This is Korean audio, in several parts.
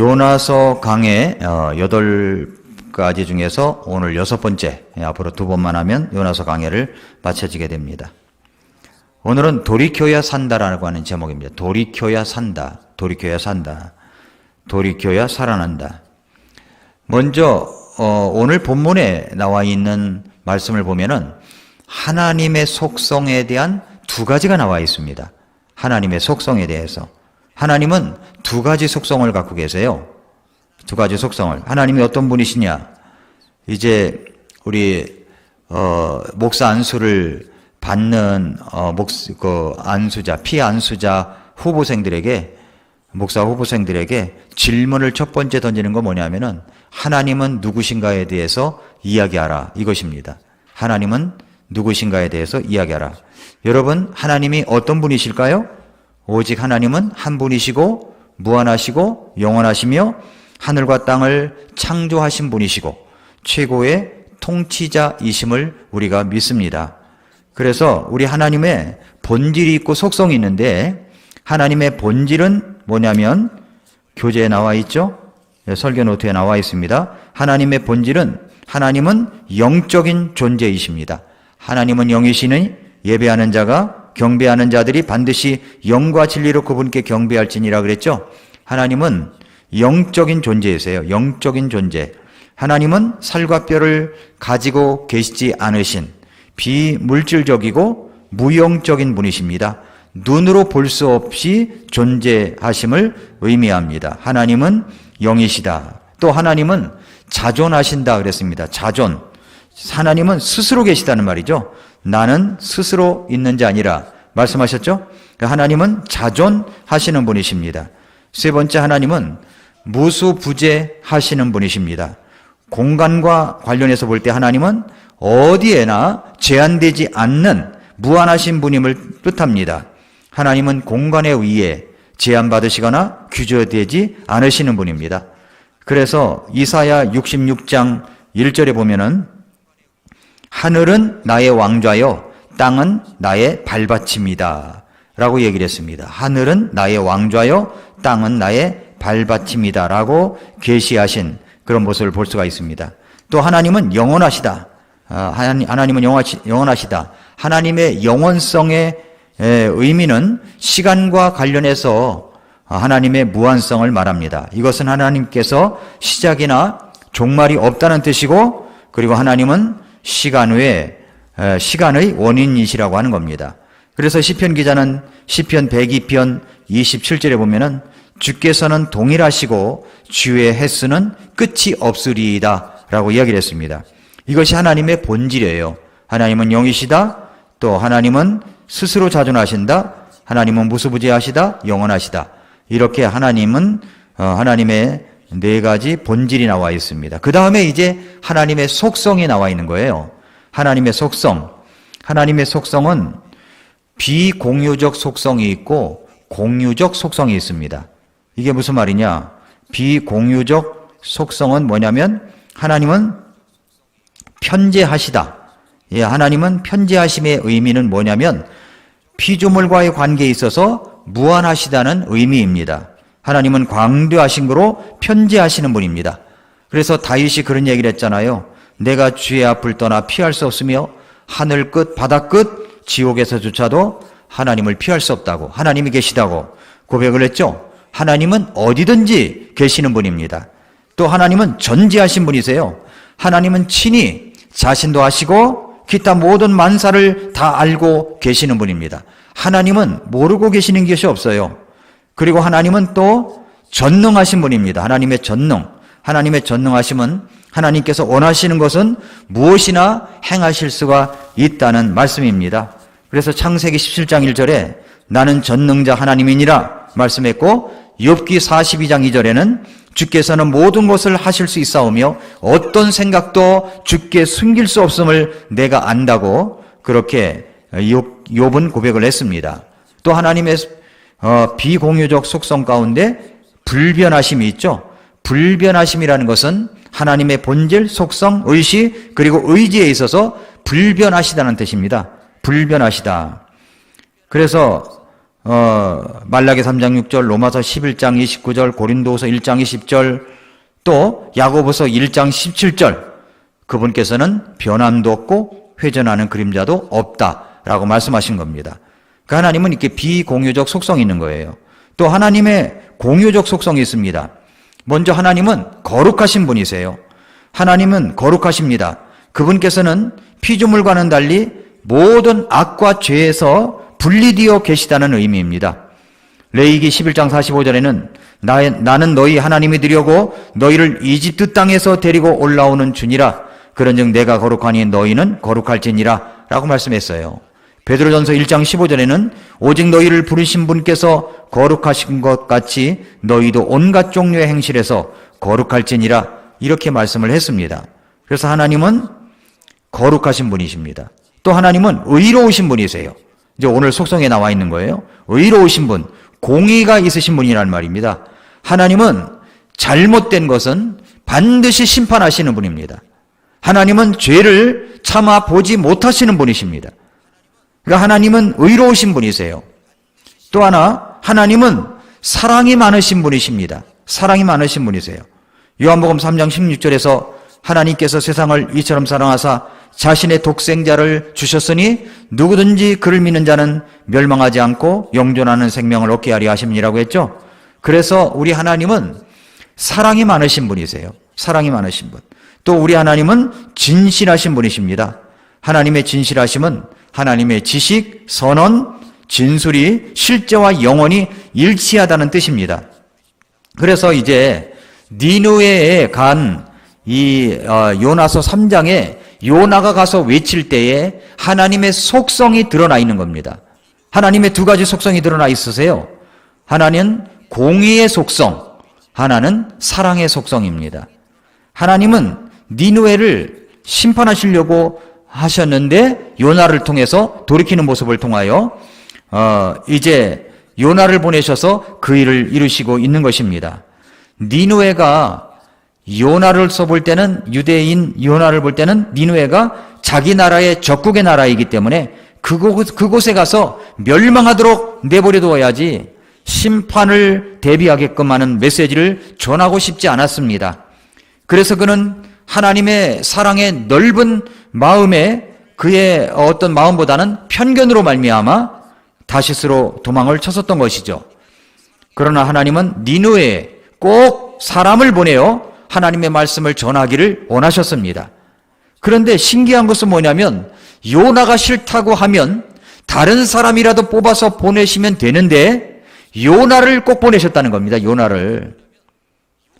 요나서 강의 8가지 중에서 오늘 6번째, 앞으로 2번만 하면 요나서 강의를 마쳐지게 됩니다. 오늘은 돌이켜야 산다라고 하는 제목입니다. 돌이켜야 산다. 돌이켜야 산다. 돌이켜야 살아난다. 먼저 오늘 본문에 나와 있는 말씀을 보면은 하나님의 속성에 대한 2가지가 나와 있습니다. 하나님의 속성에 대해서. 하나님은 2가지 속성을 갖고 계세요. 2가지 속성을. 하나님이 어떤 분이시냐? 이제 우리 목사 안수를 받는 안수자, 피안수자 후보생들에게, 목사 후보생들에게 질문을 첫 번째 던지는 건 뭐냐면은 하나님은 누구신가에 대해서 이야기하라, 이것입니다. 하나님은 누구신가에 대해서 이야기하라. 여러분, 하나님이 어떤 분이실까요? 오직 하나님은 한 분이시고 무한하시고 영원하시며 하늘과 땅을 창조하신 분이시고 최고의 통치자이심을 우리가 믿습니다. 그래서 우리 하나님의 본질이 있고 속성이 있는데, 하나님의 본질은 뭐냐면 교재에 나와 있죠? 설교 노트에 나와 있습니다. 하나님의 본질은, 하나님은 영적인 존재이십니다. 하나님은 영이시니 예배하는 자가, 경배하는 자들이 반드시 영과 진리로 그분께 경배할지니라 그랬죠. 하나님은 영적인 존재이세요. 영적인 존재. 하나님은 살과 뼈를 가지고 계시지 않으신 비물질적이고 무영적인 분이십니다. 눈으로 볼 수 없이 존재하심을 의미합니다. 하나님은 영이시다. 또 하나님은 자존하신다 그랬습니다. 자존. 하나님은 스스로 계시다는 말이죠. 나는 스스로 있는 자 아니라 말씀하셨죠? 하나님은 자존하시는 분이십니다. 세 번째, 하나님은 무수부재하시는 분이십니다. 공간과 관련해서 볼 때 하나님은 어디에나 제한되지 않는 무한하신 분임을 뜻합니다. 하나님은 공간에 의해 제한받으시거나 규제되지 않으시는 분입니다. 그래서 이사야 66장 1절에 보면은 하늘은 나의 왕좌요 땅은 나의 발받침이다 라고 얘기를 했습니다. 하늘은 나의 왕좌요 땅은 나의 발받침이다 라고 계시하신 그런 모습을 볼 수가 있습니다. 또 하나님은 영원하시다. 하나님은 영원하시다. 하나님의 영원성의 의미는 시간과 관련해서 하나님의 무한성을 말합니다. 이것은 하나님께서 시작이나 종말이 없다는 뜻이고, 그리고 하나님은 시간의 원인이시라고 하는 겁니다. 그래서 시편 기자는 시편 102편 27절에 보면은 주께서는 동일하시고 주의 횟수는 끝이 없으리이다 라고 이야기를 했습니다. 이것이 하나님의 본질이에요. 하나님은 영이시다. 또 하나님은 스스로 자존하신다. 하나님은 무수부재하시다. 영원하시다. 이렇게 하나님은 하나님의 4가지 본질이 나와 있습니다. 그 다음에 이제 하나님의 속성이 나와 있는 거예요. 하나님의 속성. 하나님의 속성은 비공유적 속성이 있고 공유적 속성이 있습니다. 이게 무슨 말이냐? 비공유적 속성은 뭐냐면 하나님은 편재하시다. 하나님은 편재하심의 의미는 뭐냐면 피조물과의 관계에 있어서 무한하시다는 의미입니다. 하나님은 광대하신 거로 편재하시는 분입니다. 그래서 다윗이 그런 얘기를 했잖아요. 내가 주의 앞을 떠나 피할 수 없으며 하늘 끝 바다 끝 지옥에서조차도 하나님을 피할 수 없다고, 하나님이 계시다고 고백을 했죠. 하나님은 어디든지 계시는 분입니다. 또 하나님은 전지하신 분이세요. 하나님은 친히 자신도 아시고 기타 모든 만사를 다 알고 계시는 분입니다. 하나님은 모르고 계시는 것이 없어요. 그리고 하나님은 또 전능하신 분입니다. 하나님의 전능. 하나님의 전능하심은 하나님께서 원하시는 것은 무엇이나 행하실 수가 있다는 말씀입니다. 그래서 창세기 17장 1절에 나는 전능자 하나님이니라 말씀했고, 욥기 42장 2절에는 주께서는 모든 것을 하실 수 있사오며 어떤 생각도 주께 숨길 수 없음을 내가 안다고 그렇게 욥은 고백을 했습니다. 또 하나님의 비공유적 속성 가운데 불변하심이 있죠. 불변하심이라는 것은 하나님의 본질, 속성, 의식, 그리고 의지에 있어서 불변하시다는 뜻입니다. 불변하시다. 그래서 말라기 3장 6절, 로마서 11장 29절, 고린도후서 1장 20절, 또 야고보서 1장 17절, 그분께서는 변함도 없고 회전하는 그림자도 없다라고 말씀하신 겁니다. 그 하나님은 이렇게 비공유적 속성이 있는 거예요. 또 하나님의 공유적 속성이 있습니다. 먼저 하나님은 거룩하신 분이세요. 하나님은 거룩하십니다. 그분께서는 피조물과는 달리 모든 악과 죄에서 분리되어 계시다는 의미입니다. 레위기 11장 45절에는 나는 너희 하나님이 되려고 너희를 이집트 땅에서 데리고 올라오는 주니라. 그런즉 내가 거룩하니 너희는 거룩할지니라 라고 말씀했어요. 베드로전서 1장 15절에는 오직 너희를 부르신 분께서 거룩하신 것 같이 너희도 온갖 종류의 행실에서 거룩할지니라 이렇게 말씀을 했습니다. 그래서 하나님은 거룩하신 분이십니다. 또 하나님은 의로우신 분이세요. 이제 오늘 속성에 나와 있는 거예요. 의로우신 분, 공의가 있으신 분이라는 말입니다. 하나님은 잘못된 것은 반드시 심판하시는 분입니다. 하나님은 죄를 참아 보지 못하시는 분이십니다. 그러니까 하나님은 의로우신 분이세요. 또 하나, 하나님은 사랑이 많으신 분이십니다. 사랑이 많으신 분이세요. 요한복음 3장 16절에서 하나님께서 세상을 이처럼 사랑하사 자신의 독생자를 주셨으니 누구든지 그를 믿는 자는 멸망하지 않고 영존하는 생명을 얻게 하려 하심이라고 했죠. 그래서 우리 하나님은 사랑이 많으신 분이세요. 사랑이 많으신 분. 또 우리 하나님은 진실하신 분이십니다. 하나님의 진실하심은 하나님의 지식, 선언, 진술이 실제와 영원히 일치하다는 뜻입니다. 그래서 이제 니느웨에 간 이 요나서 3장에 요나가 가서 외칠 때에 하나님의 속성이 드러나 있는 겁니다. 하나님의 두 가지 속성이 드러나 있으세요. 하나는 공의의 속성, 하나는 사랑의 속성입니다. 하나님은 니느웨를 심판하시려고 하셨는데 요나를 통해서 돌이키는 모습을 통하여 이제 요나를 보내셔서 그 일을 이루시고 있는 것입니다. 니느웨가 요나를 써볼 때는 유대인 요나를 볼 때는 니느웨가 자기 나라의 적국의 나라이기 때문에 그곳에 가서 멸망하도록 내버려두어야지 심판을 대비하게끔 하는 메시지를 전하고 싶지 않았습니다. 그래서 그는 하나님의 사랑의 넓은 마음에 그의 어떤 마음보다는 편견으로 말미암아 다시스로 도망을 쳤었던 것이죠. 그러나 하나님은 니느웨에 꼭 사람을 보내어 하나님의 말씀을 전하기를 원하셨습니다. 그런데 신기한 것은 뭐냐면 요나가 싫다고 하면 다른 사람이라도 뽑아서 보내시면 되는데 요나를 꼭 보내셨다는 겁니다. 요나를.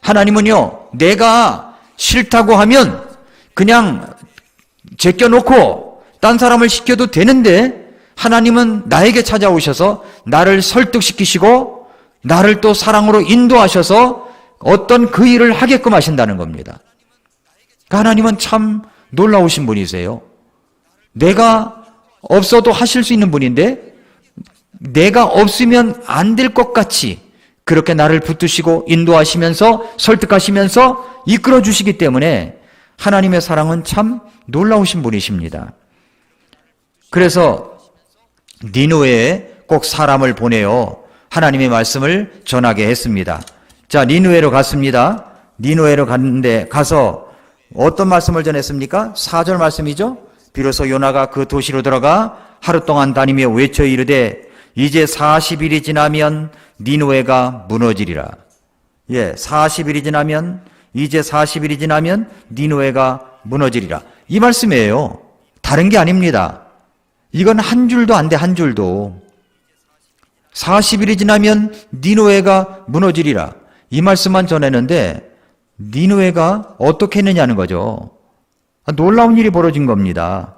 하나님은요, 내가 싫다고 하면 그냥 제껴놓고 딴 사람을 시켜도 되는데 하나님은 나에게 찾아오셔서 나를 설득시키시고 나를 또 사랑으로 인도하셔서 어떤 그 일을 하게끔 하신다는 겁니다. 하나님은 참 놀라우신 분이세요. 내가 없어도 하실 수 있는 분인데 내가 없으면 안 될 것 같이 그렇게 나를 붙드시고 인도하시면서 설득하시면서 이끌어 주시기 때문에 하나님의 사랑은 참 놀라우신 분이십니다. 그래서 니느웨에 꼭 사람을 보내어 하나님의 말씀을 전하게 했습니다. 자, 니느웨로 갔습니다. 니느웨로 갔는데 가서 어떤 말씀을 전했습니까? 4절 말씀이죠. 비로소 요나가 그 도시로 들어가 하루 동안 다니며 외쳐 이르되 이제 40일이 지나면 니느웨가 무너지리라. 예, 40일이 지나면 이제 40일이 지나면 니느웨가 무너지리라. 이 말씀이에요. 다른 게 아닙니다. 이건 한 줄도 안 돼, 한 줄도. 40일이 지나면 니느웨가 무너지리라. 이 말씀만 전했는데 니느웨가 어떻게 했느냐는 거죠. 놀라운 일이 벌어진 겁니다.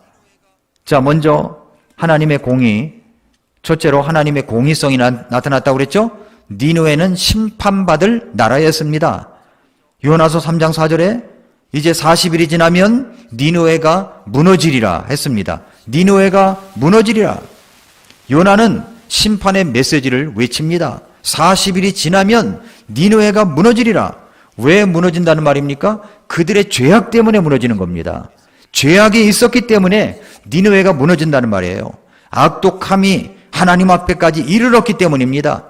자, 먼저 하나님의 공의, 첫째로 하나님의 공의성이 나타났다고 그랬죠. 니느웨는 심판받을 나라였습니다. 요나서 3장 4절에 이제 40일이 지나면 니느웨가 무너지리라 했습니다. 니느웨가 무너지리라. 요나는 심판의 메시지를 외칩니다. 40일이 지나면 니느웨가 무너지리라. 왜 무너진다는 말입니까? 그들의 죄악 때문에 무너지는 겁니다. 죄악이 있었기 때문에 니느웨가 무너진다는 말이에요. 악독함이 하나님 앞에까지 이르렀기 때문입니다.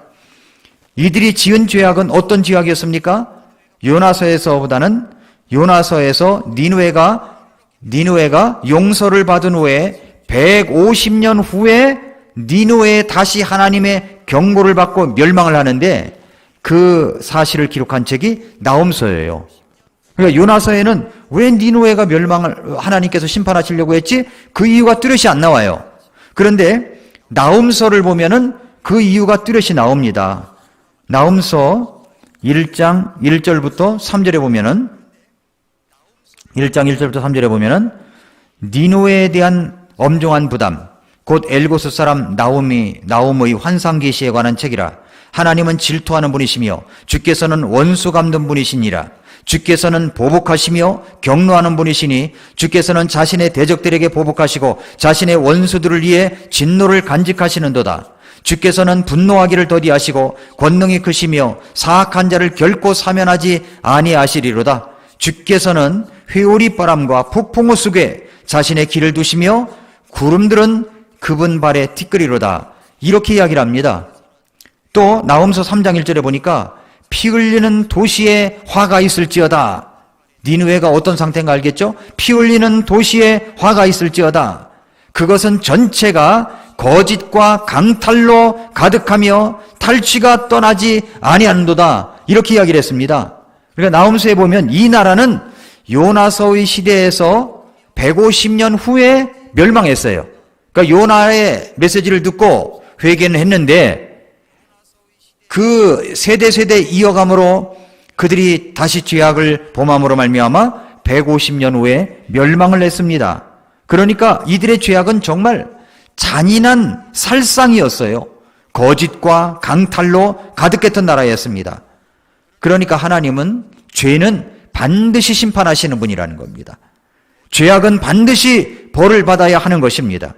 이들이 지은 죄악은 어떤 죄악이었습니까? 요나서에서 니느웨가 용서를 받은 후에 150년 후에 니느웨에 다시 하나님의 경고를 받고 멸망을 하는데 그 사실을 기록한 책이 나홈서예요. 그러니까 요나서에는 왜 니느웨가 멸망을 하나님께서 심판하시려고 했지? 그 이유가 뚜렷이 안 나와요. 그런데 나홈서를 보면은 그 이유가 뚜렷이 나옵니다. 나홈서 1장 1절부터 3절에 보면은 1장 1절부터 3절에 보면은 니느웨에 대한 엄중한 부담, 곧 엘고스 사람 나홈의 환상 계시에 관한 책이라. 하나님은 질투하는 분이시며 주께서는 원수 갚는 분이시니라. 주께서는 보복하시며 경노하는 분이시니 주께서는 자신의 대적들에게 보복하시고 자신의 원수들을 위해 진노를 간직하시는도다. 주께서는 분노하기를 더디하시고 권능이 크시며 사악한 자를 결코 사면하지 아니하시리로다. 주께서는 회오리 바람과 폭풍우 속에 자신의 길을 두시며 구름들은 그분 발에 티끌이로다. 이렇게 이야기를 합니다. 또 나홈서 3장 1절에 보니까 피 흘리는 도시에 화가 있을지어다. 니느웨가 어떤 상태인가 알겠죠? 피 흘리는 도시에 화가 있을지어다. 그것은 전체가 거짓과 강탈로 가득하며 탈취가 떠나지 아니하는도다. 이렇게 이야기를 했습니다. 그러니까 나홈서에 보면 이 나라는 요나서의 시대에서 150년 후에 멸망했어요. 그러니까 요나의 메시지를 듣고 회개는 했는데 그 세대 이어감으로 그들이 다시 죄악을 범함으로 말미암아 150년 후에 멸망을 했습니다. 그러니까 이들의 죄악은 정말 잔인한 살상이었어요. 거짓과 강탈로 가득했던 나라였습니다. 그러니까 하나님은 죄는 반드시 심판하시는 분이라는 겁니다. 죄악은 반드시 벌을 받아야 하는 것입니다.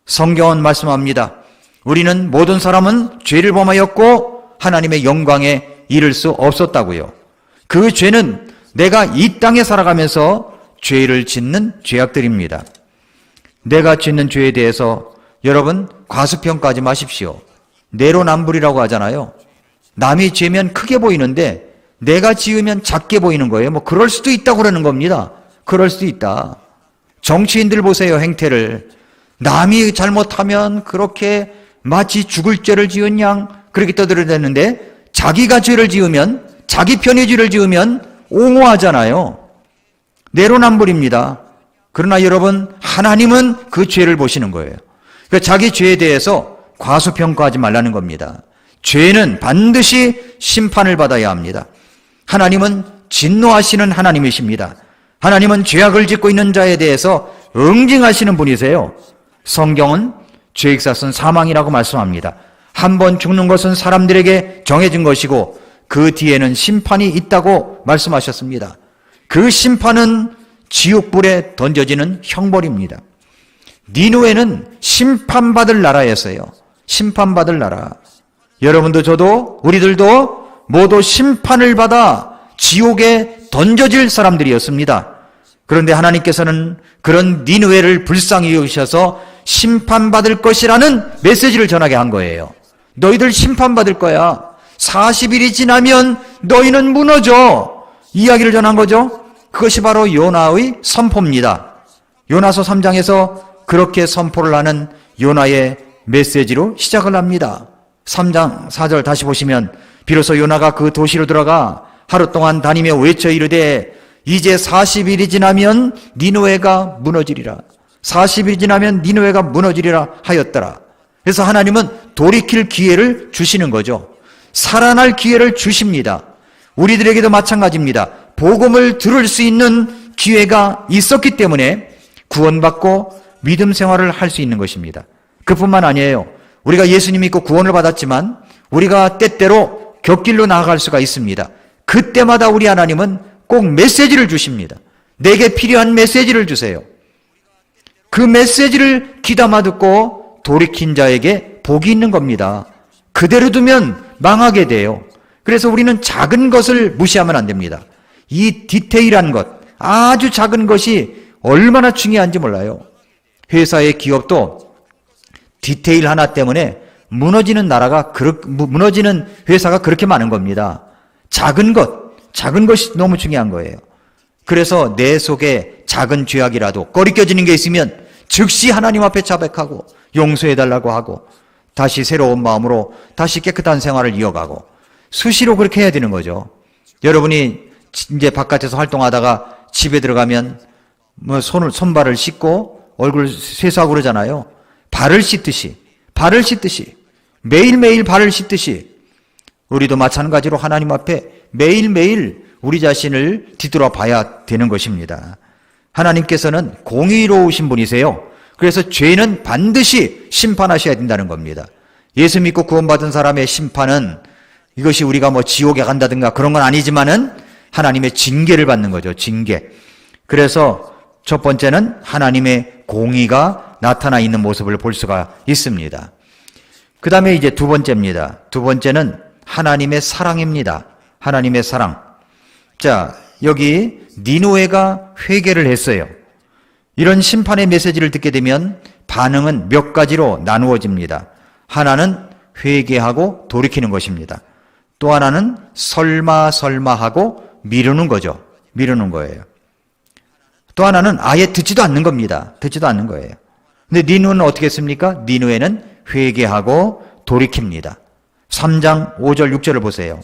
성경은 말씀합니다. 우리는 모든 사람은 죄를 범하였고 하나님의 영광에 이를 수 없었다고요. 그 죄는 내가 이 땅에 살아가면서 죄를 짓는 죄악들입니다. 내가 짓는 죄에 대해서 여러분 과소평가하지 마십시오. 내로남불이라고 하잖아요. 남이 죄면 크게 보이는데 내가 지으면 작게 보이는 거예요. 뭐 그럴 수도 있다고 그러는 겁니다. 그럴 수도 있다. 정치인들 보세요. 행태를. 남이 잘못하면 그렇게 마치 죽을 죄를 지은 양 그렇게 떠들어대는데 자기가 죄를 지으면 자기 편의 죄를 지으면 옹호하잖아요. 내로남불입니다. 그러나 여러분 하나님은 그 죄를 보시는 거예요. 그러니까 자기 죄에 대해서 과소평가하지 말라는 겁니다. 죄는 반드시 심판을 받아야 합니다. 하나님은 진노하시는 하나님이십니다. 하나님은 죄악을 짓고 있는 자에 대해서 응징하시는 분이세요. 성경은 죄익사은 사망이라고 말씀합니다. 한 번 죽는 것은 사람들에게 정해진 것이고 그 뒤에는 심판이 있다고 말씀하셨습니다. 그 심판은 지옥불에 던져지는 형벌입니다. 니느웨는 심판받을 나라였어요. 심판받을 나라. 여러분도 저도 우리들도 모두 심판을 받아 지옥에 던져질 사람들이었습니다. 그런데 하나님께서는 그런 니느웨를 불쌍히 여기셔서 심판받을 것이라는 메시지를 전하게 한 거예요. 너희들 심판받을 거야. 40일이 지나면 너희는 무너져. 이야기를 전한 거죠. 그것이 바로 요나의 선포입니다. 요나서 3장에서 그렇게 선포를 하는 요나의 메시지로 시작을 합니다. 3장 4절 다시 보시면 비로소 요나가 그 도시로 들어가 하루 동안 다니며 외쳐 이르되 이제 40일이 지나면 니느웨가 무너지리라. 40일이 지나면 니느웨가 무너지리라 하였더라. 그래서 하나님은 돌이킬 기회를 주시는 거죠. 살아날 기회를 주십니다. 우리들에게도 마찬가지입니다. 복음을 들을 수 있는 기회가 있었기 때문에 구원받고 믿음 생활을 할 수 있는 것입니다. 그뿐만 아니에요. 우리가 예수님 믿고 구원을 받았지만 우리가 때때로 곁길로 나아갈 수가 있습니다. 그때마다 우리 하나님은 꼭 메시지를 주십니다. 내게 필요한 메시지를 주세요. 그 메시지를 귀담아 듣고 돌이킨 자에게 복이 있는 겁니다. 그대로 두면 망하게 돼요. 그래서 우리는 작은 것을 무시하면 안 됩니다. 이 디테일한 것, 아주 작은 것이 얼마나 중요한지 몰라요. 회사의 기업도 디테일 하나 때문에 무너지는 무너지는 회사가 그렇게 많은 겁니다. 작은 것이 너무 중요한 거예요. 그래서 내 속에 작은 죄악이라도 꺼리껴지는 게 있으면 즉시 하나님 앞에 자백하고 용서해달라고 하고 다시 새로운 마음으로 다시 깨끗한 생활을 이어가고 수시로 그렇게 해야 되는 거죠. 여러분이 이제 바깥에서 활동하다가 집에 들어가면 뭐 손발을 씻고 얼굴 세수하고 그러잖아요. 발을 씻듯이 매일매일 발을 씻듯이 우리도 마찬가지로 하나님 앞에 매일매일 우리 자신을 뒤돌아 봐야 되는 것입니다. 하나님께서는 공의로우신 분이세요. 그래서 죄는 반드시 심판하셔야 된다는 겁니다. 예수 믿고 구원받은 사람의 심판은 이것이 우리가 뭐 지옥에 간다든가 그런 건 아니지만은 하나님의 징계를 받는 거죠. 징계. 그래서 첫 번째는 하나님의 공의가 나타나 있는 모습을 볼 수가 있습니다. 그 다음에 이제 두 번째입니다. 두 번째는 하나님의 사랑입니다. 하나님의 사랑. 자, 여기 니느웨가 회개를 했어요. 이런 심판의 메시지를 듣게 되면 반응은 몇 가지로 나누어집니다. 하나는 회개하고 돌이키는 것입니다. 또 하나는 설마 하고 미루는 거죠. 미루는 거예요. 또 하나는 아예 듣지도 않는 겁니다. 듣지도 않는 거예요. 근데 니느웨는 어떻게 했습니까? 니느웨는 회개하고 돌이킵니다. 3장 5절 6절을 보세요.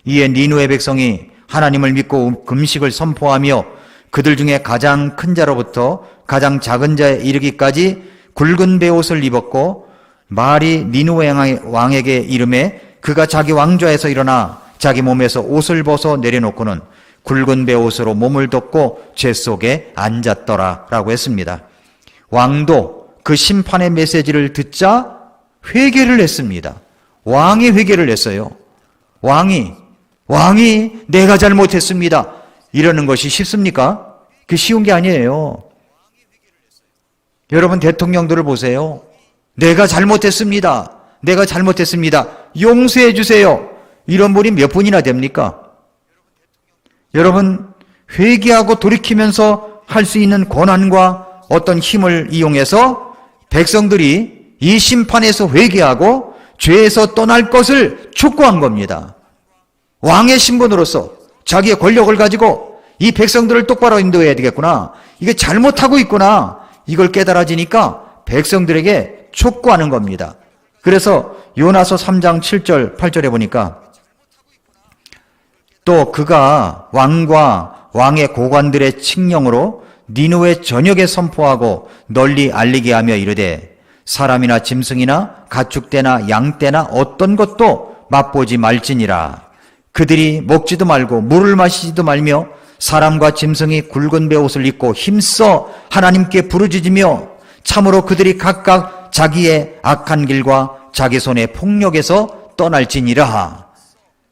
이에 니느웨 백성이 하나님을 믿고 금식을 선포하며 그들 중에 가장 큰 자로부터 가장 작은 자에 이르기까지 굵은 베옷을 입었고 말이 니느웨 왕에게 이르매 그가 자기 왕좌에서 일어나 자기 몸에서 옷을 벗어 내려놓고는 굵은 베옷으로 몸을 덮고 죄 속에 앉았더라 라고 했습니다. 왕도 그 심판의 메시지를 듣자 회개를 했습니다. 왕이 회개를 했어요. 왕이 내가 잘못했습니다. 이러는 것이 쉽습니까? 그게 쉬운 게 아니에요. 여러분 대통령들을 보세요. 내가 잘못했습니다. 용서해 주세요. 이런 분이 몇 분이나 됩니까? 여러분 회개하고 돌이키면서 할 수 있는 권한과 어떤 힘을 이용해서 백성들이 이 심판에서 회개하고 죄에서 떠날 것을 촉구한 겁니다. 왕의 신분으로서 자기의 권력을 가지고 이 백성들을 똑바로 인도해야 되겠구나. 이게 잘못하고 있구나. 이걸 깨달아지니까 백성들에게 촉구하는 겁니다. 그래서 요나서 3장 7절 8절에 보니까 또 그가 왕과 왕의 고관들의 칙령으로 니느웨 전역에 선포하고 널리 알리게 하며 이르되 사람이나 짐승이나 가축떼나 양떼나 어떤 것도 맛보지 말지니라. 그들이 먹지도 말고 물을 마시지도 말며 사람과 짐승이 굵은 베옷을 입고 힘써 하나님께 부르짖으며 참으로 그들이 각각 자기의 악한 길과 자기 손의 폭력에서 떠날지니라.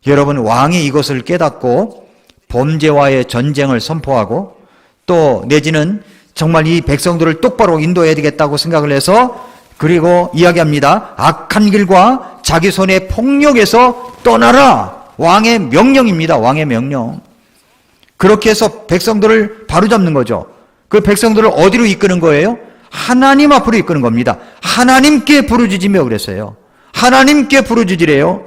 여러분 왕이 이것을 깨닫고 범죄와의 전쟁을 선포하고 또 내지는 정말 이 백성들을 똑바로 인도해야 되겠다고 생각을 해서 그리고 이야기합니다. 악한 길과 자기 손의 폭력에서 떠나라. 왕의 명령입니다. 왕의 명령. 그렇게 해서 백성들을 바로잡는 거죠. 그 백성들을 어디로 이끄는 거예요? 하나님 앞으로 이끄는 겁니다. 하나님께 부르짖으며 그랬어요. 하나님께 부르짖으래요.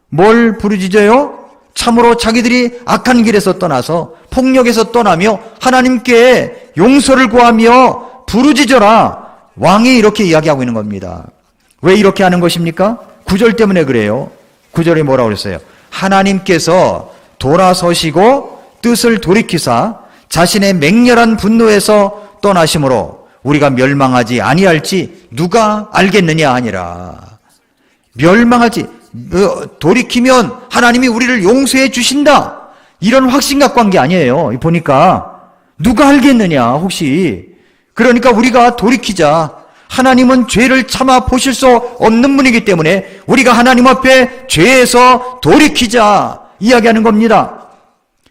뭘 부르짖어요? 참으로 자기들이 악한 길에서 떠나서 폭력에서 떠나며 하나님께 용서를 구하며 부르짖어라. 왕이 이렇게 이야기하고 있는 겁니다. 왜 이렇게 하는 것입니까? 9절 때문에 그래요. 9절에 뭐라고 그랬어요? 하나님께서 돌아서시고 뜻을 돌이키사 자신의 맹렬한 분노에서 떠나심으로 우리가 멸망하지 아니할지 누가 알겠느냐 하니라. 멸망하지 돌이키면 하나님이 우리를 용서해 주신다. 이런 확신 갖고 한 게 아니에요. 보니까 누가 알겠느냐 혹시. 그러니까 우리가 돌이키자. 하나님은 죄를 참아 보실 수 없는 분이기 때문에 우리가 하나님 앞에 죄에서 돌이키자 이야기하는 겁니다.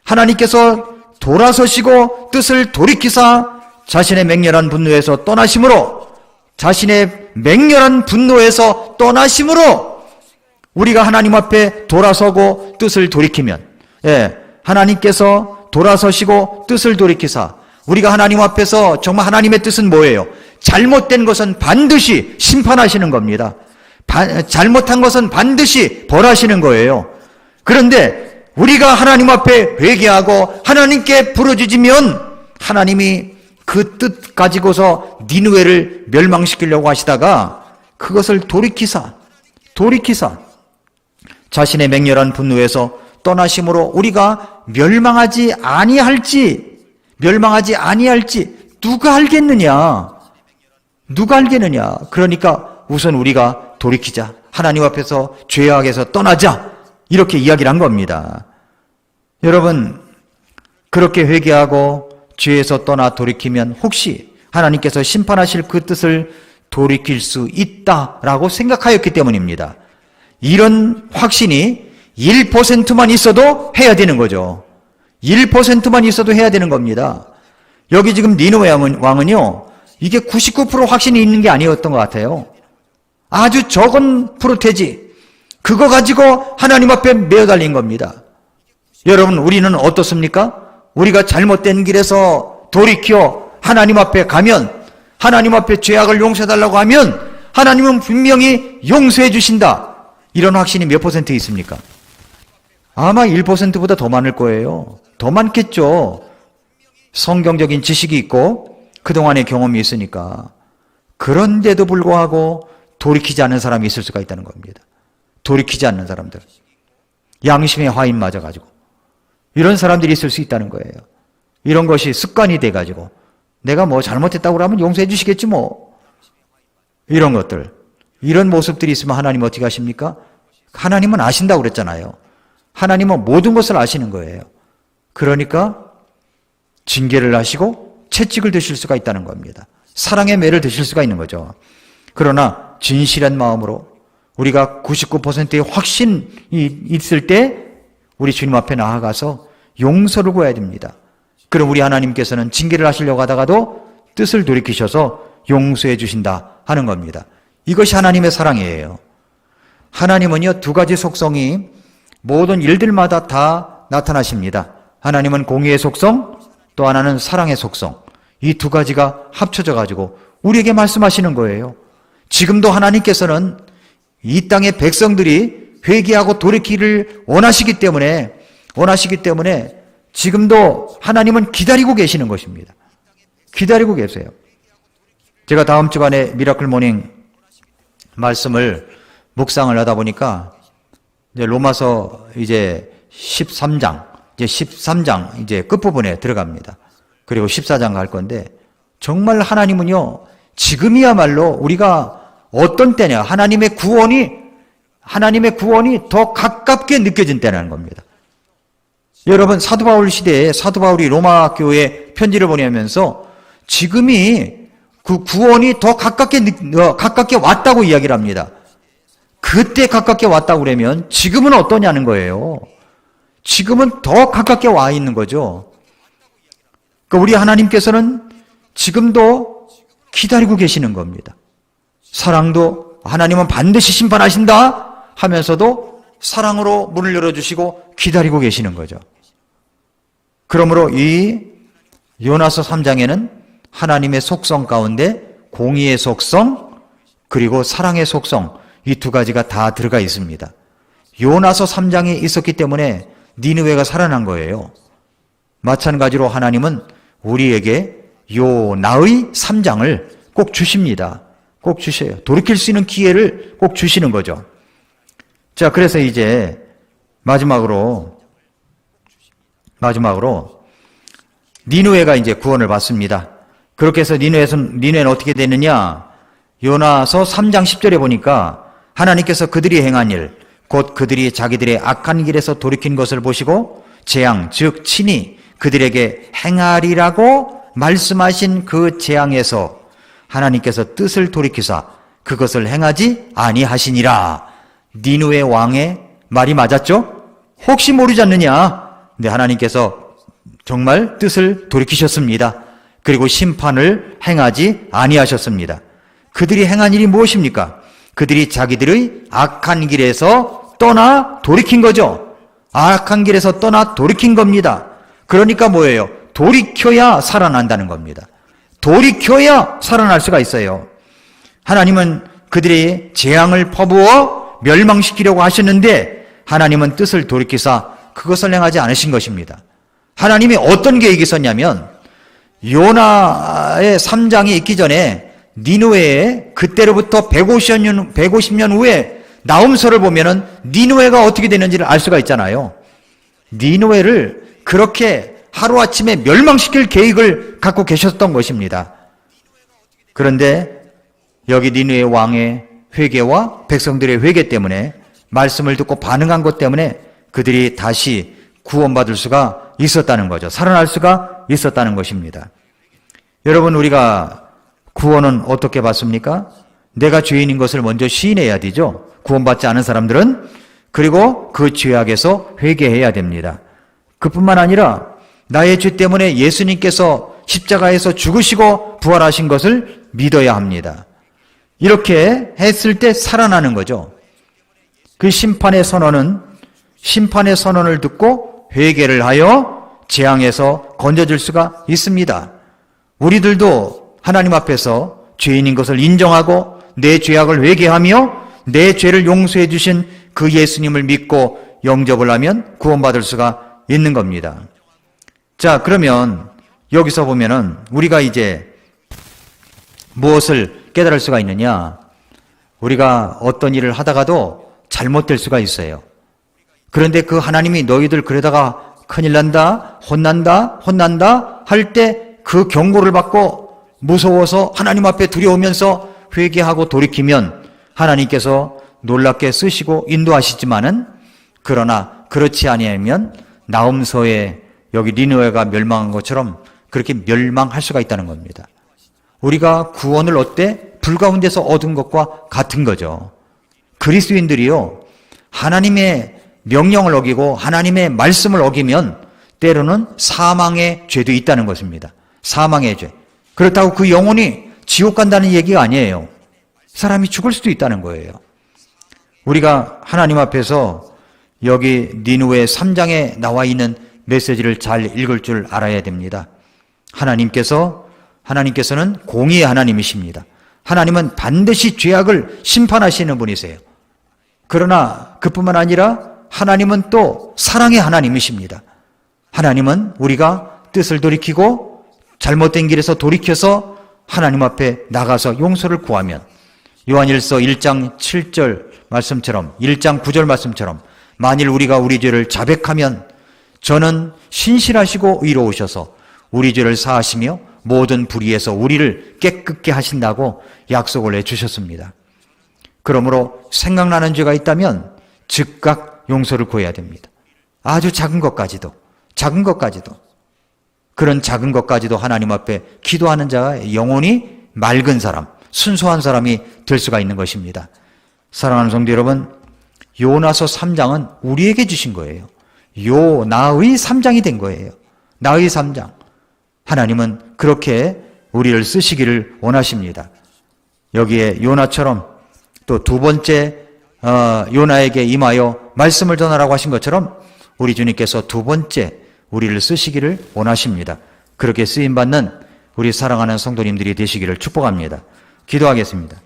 하나님께서 돌아서시고 뜻을 돌이키사 자신의 맹렬한 분노에서 떠나심으로 우리가 하나님 앞에 돌아서고 뜻을 돌이키면 하나님께서 돌아서시고 뜻을 돌이키사 우리가 하나님 앞에서 정말 하나님의 뜻은 뭐예요? 잘못된 것은 반드시 심판하시는 겁니다. 잘못한 것은 반드시 벌하시는 거예요. 그런데 우리가 하나님 앞에 회개하고 하나님께 부르짖으면 하나님이 그 뜻 가지고서 니느웨를 멸망시키려고 하시다가 그것을 돌이키사 자신의 맹렬한 분노에서 떠나심으로 우리가 멸망하지 아니할지 누가 알겠느냐? 그러니까 우선 우리가 돌이키자. 하나님 앞에서 죄악에서 떠나자. 이렇게 이야기를 한 겁니다. 여러분, 그렇게 회개하고 죄에서 떠나 돌이키면 혹시 하나님께서 심판하실 그 뜻을 돌이킬 수 있다라고 생각하였기 때문입니다. 이런 확신이 1%만 있어도 해야 되는 거죠. 1%만 있어도 해야 되는 겁니다. 여기 지금 니느웨 왕은요, 이게 99% 확신이 있는 게 아니었던 것 같아요. 아주 적은 프로테지, 그거 가지고 하나님 앞에 매어달린 겁니다. 여러분, 우리는 어떻습니까? 우리가 잘못된 길에서 돌이켜 하나님 앞에 가면, 하나님 앞에 죄악을 용서해달라고 하면 하나님은 분명히 용서해 주신다. 이런 확신이 몇 퍼센트 있습니까? 아마 1%보다 더 많을 거예요. 더 많겠죠. 성경적인 지식이 있고 그동안의 경험이 있으니까. 그런데도 불구하고 돌이키지 않는 사람이 있을 수가 있다는 겁니다. 돌이키지 않는 사람들. 양심의 화인 맞아가지고. 이런 사람들이 있을 수 있다는 거예요. 이런 것이 습관이 돼가지고 내가 뭐 잘못했다고 그러면 용서해 주시겠지 뭐. 이런 것들. 이런 모습들이 있으면 하나님 어떻게 하십니까? 하나님은 아신다고 그랬잖아요. 하나님은 모든 것을 아시는 거예요. 그러니까 징계를 하시고 채찍을 드실 수가 있다는 겁니다. 사랑의 매를 드실 수가 있는 거죠. 그러나 진실한 마음으로 우리가 99%의 확신이 있을 때 우리 주님 앞에 나아가서 용서를 구해야 됩니다. 그럼 우리 하나님께서는 징계를 하시려고 하다가도 뜻을 돌이키셔서 용서해 주신다 하는 겁니다. 이것이 하나님의 사랑이에요. 하나님은요, 두 가지 속성이 모든 일들마다 다 나타나십니다. 하나님은 공의의 속성, 또 하나는 사랑의 속성. 이 두 가지가 합쳐져 가지고 우리에게 말씀하시는 거예요. 지금도 하나님께서는 이 땅의 백성들이 회개하고 돌이키기를 원하시기 때문에 지금도 하나님은 기다리고 계시는 것입니다. 기다리고 계세요. 제가 다음 주간에 미라클 모닝 말씀을 묵상을 하다 보니까 이제 로마서 이제 13장 이제 끝부분에 들어갑니다. 그리고 14장 갈 건데 정말 하나님은요, 지금이야말로 우리가 어떤 때냐, 하나님의 구원이 더 가깝게 느껴진 때라는 겁니다. 여러분, 사도 바울 시대에 사도 바울이 로마 교회에 편지를 보내면서 지금이 그 구원이 더 가깝게 왔다고 이야기를 합니다. 그때 가깝게 왔다고 그러면 지금은 어떠냐는 거예요. 지금은 더 가깝게 와 있는 거죠. 그러니까 우리 하나님께서는 지금도 기다리고 계시는 겁니다. 사랑도 하나님은 반드시 심판하신다 하면서도 사랑으로 문을 열어주시고 기다리고 계시는 거죠. 그러므로 이 요나서 3장에는 하나님의 속성 가운데 공의의 속성 그리고 사랑의 속성, 이 두 가지가 다 들어가 있습니다. 요나서 3장이 있었기 때문에 니느웨가 살아난 거예요. 마찬가지로 하나님은 우리에게 요나의 3장을 꼭 주십니다. 꼭 주셔요. 돌이킬 수 있는 기회를 꼭 주시는 거죠. 자, 그래서 이제 마지막으로 니느웨가 이제 구원을 받습니다. 그렇게 해서 니느웨는 어떻게 됐느냐? 요나서 3장 10절에 보니까 하나님께서 그들이 행한 일, 곧 그들이 자기들의 악한 길에서 돌이킨 것을 보시고 재앙, 즉 친히 그들에게 행하리라고 말씀하신 그 재앙에서 하나님께서 뜻을 돌이키사 그것을 행하지 아니하시니라. 니느웨 왕의 말이 맞았죠? 혹시 모르지 않느냐? 근데 하나님께서 정말 뜻을 돌이키셨습니다. 그리고 심판을 행하지 아니하셨습니다. 그들이 행한 일이 무엇입니까? 그들이 자기들의 악한 길에서 떠나 돌이킨 거죠. 악한 길에서 떠나 돌이킨 겁니다. 그러니까 뭐예요? 돌이켜야 살아난다는 겁니다. 돌이켜야 살아날 수가 있어요. 하나님은 그들의 재앙을 퍼부어 멸망시키려고 하셨는데 하나님은 뜻을 돌이키사 그것을 행하지 않으신 것입니다. 하나님이 어떤 계획이 있었냐면 요나의 3장이 있기 전에 니느웨에 그때로부터 150년 후에 나훔서를 보면은 니느웨가 어떻게 되는지를 알 수가 있잖아요. 니느웨를 그렇게 하루아침에 멸망시킬 계획을 갖고 계셨던 것입니다. 그런데 여기 니느웨 왕의 회개와 백성들의 회개 때문에 말씀을 듣고 반응한 것 때문에 그들이 다시 구원받을 수가 있었다는 거죠. 살아날 수가 있었다는 것입니다. 여러분, 우리가 구원은 어떻게 받습니까? 내가 죄인인 것을 먼저 시인해야 되죠. 구원받지 않은 사람들은. 그리고 그 죄악에서 회개해야 됩니다. 그뿐만 아니라 나의 죄 때문에 예수님께서 십자가에서 죽으시고 부활하신 것을 믿어야 합니다. 이렇게 했을 때 살아나는 거죠. 그 심판의 선언을 듣고 회개를 하여 재앙에서 건져줄 수가 있습니다. 우리들도 하나님 앞에서 죄인인 것을 인정하고 내 죄악을 회개하며 내 죄를 용서해 주신 그 예수님을 믿고 영접을 하면 구원받을 수가 있는 겁니다. 자, 그러면 여기서 보면은 우리가 이제 무엇을 깨달을 수가 있느냐? 우리가 어떤 일을 하다가도 잘못될 수가 있어요. 그런데 그 하나님이 너희들 그러다가 큰일 난다, 혼난다 할 때 그 경고를 받고 무서워서 하나님 앞에 두려우면서 회개하고 돌이키면 하나님께서 놀랍게 쓰시고 인도하시지만은 그러나 그렇지 아니하면 나훔서에 여기 니느웨가 멸망한 것처럼 그렇게 멸망할 수가 있다는 겁니다. 우리가 구원을 불가운데서 얻은 것과 같은 거죠. 그리스도인들이요, 하나님의 명령을 어기고 하나님의 말씀을 어기면 때로는 사망의 죄도 있다는 것입니다. 사망의 죄. 그렇다고 그 영혼이 지옥 간다는 얘기가 아니에요. 사람이 죽을 수도 있다는 거예요. 우리가 하나님 앞에서 여기 니느웨 3장에 나와 있는 메시지를 잘 읽을 줄 알아야 됩니다. 하나님께서는 공의의 하나님이십니다. 하나님은 반드시 죄악을 심판하시는 분이세요. 그러나 그뿐만 아니라 하나님은 또 사랑의 하나님이십니다. 하나님은 우리가 뜻을 돌이키고 잘못된 길에서 돌이켜서 하나님 앞에 나가서 용서를 구하면 요한일서 1장 7절 말씀처럼 1장 9절 말씀처럼 만일 우리가 우리 죄를 자백하면 저는 신실하시고 의로우셔서 우리 죄를 사하시며 모든 불의에서 우리를 깨끗게 하신다고 약속을 해주셨습니다. 그러므로 생각나는 죄가 있다면 즉각 용서를 구해야 됩니다. 아주 작은 것까지도 그런 작은 것까지도 하나님 앞에 기도하는 자가 영혼이 맑은 사람, 순수한 사람이 될 수가 있는 것입니다. 사랑하는 성도 여러분, 요나서 3장은 우리에게 주신 거예요. 요나의 3장이 된 거예요. 나의 3장. 하나님은 그렇게 우리를 쓰시기를 원하십니다. 여기에 요나처럼 또 두 번째 요나에게 임하여 말씀을 전하라고 하신 것처럼 우리 주님께서 두 번째 우리를 쓰시기를 원하십니다. 그렇게 쓰임받는 우리 사랑하는 성도님들이 되시기를 축복합니다. 기도하겠습니다.